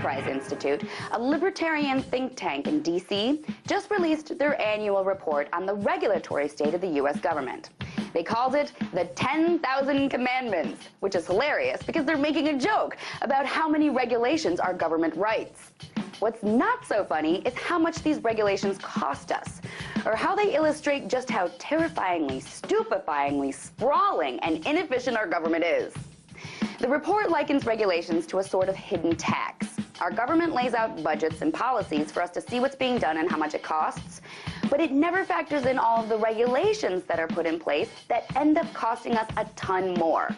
Enterprise Institute, a libertarian think tank in D.C., just released their annual report on the regulatory state of the U.S. government. They called it the 10,000 Commandments, which is hilarious because they're making a joke about how many regulations our government writes. What's not so funny is how much these regulations cost us, or how they illustrate just how terrifyingly, stupefyingly sprawling and inefficient our government is. The report likens regulations to a sort of hidden tax. Our government lays out budgets and policies for us to see what's being done and how much it costs, but it never factors in all of the regulations that are put in place that end up costing us a ton more.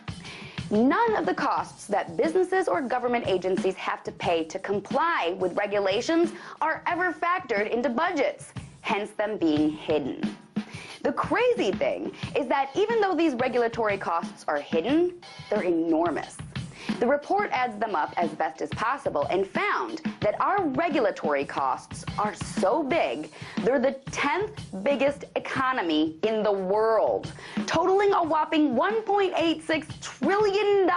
None of the costs that businesses or government agencies have to pay to comply with regulations are ever factored into budgets, hence them being hidden. The crazy thing is that even though these regulatory costs are hidden, they're enormous. The report adds them up as best as possible and found that our regulatory costs are so big, they're the 10th biggest economy in the world, totaling a whopping $1.86 trillion.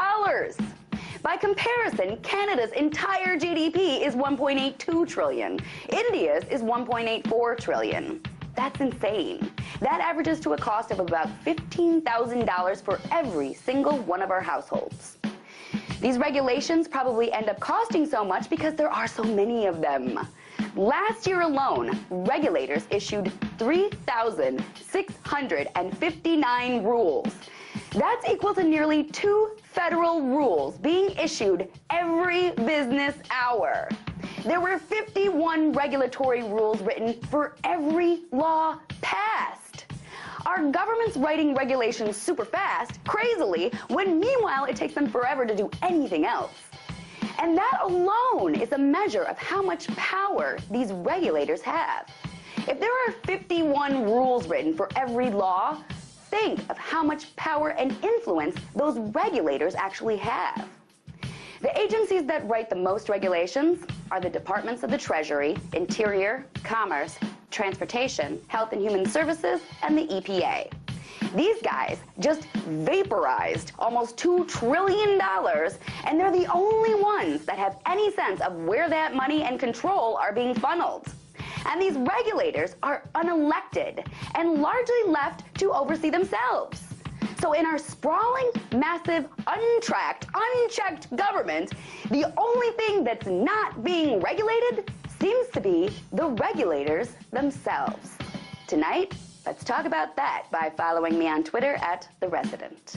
By comparison, Canada's entire GDP is $1.82 trillion. India's is $1.84 trillion. That's insane. That averages to a cost of about $15,000 for every single one of our households. These regulations probably end up costing so much because there are so many of them. Last year alone, regulators issued 3,659 rules. That's equal to nearly 2 federal rules being issued every business hour. There were 51 regulatory rules written for every law passed. Our government's writing regulations super fast, crazily, when meanwhile it takes them forever to do anything else. And that alone is a measure of how much power these regulators have. If there are 51 rules written for every law, think of how much power and influence those regulators actually have. The agencies that write the most regulations are the Departments of the Treasury, Interior, Commerce, Transportation, Health and Human Services, and the EPA. These guys just vaporized almost $2 trillion, and they're the only ones that have any sense of where that money and control are being funneled. And these regulators are unelected and largely left to oversee themselves. So in our sprawling, massive, untracked, unchecked government, the only thing that's not being regulated seems to be the regulators themselves. Tonight, let's talk about that by following me on Twitter @TheResident.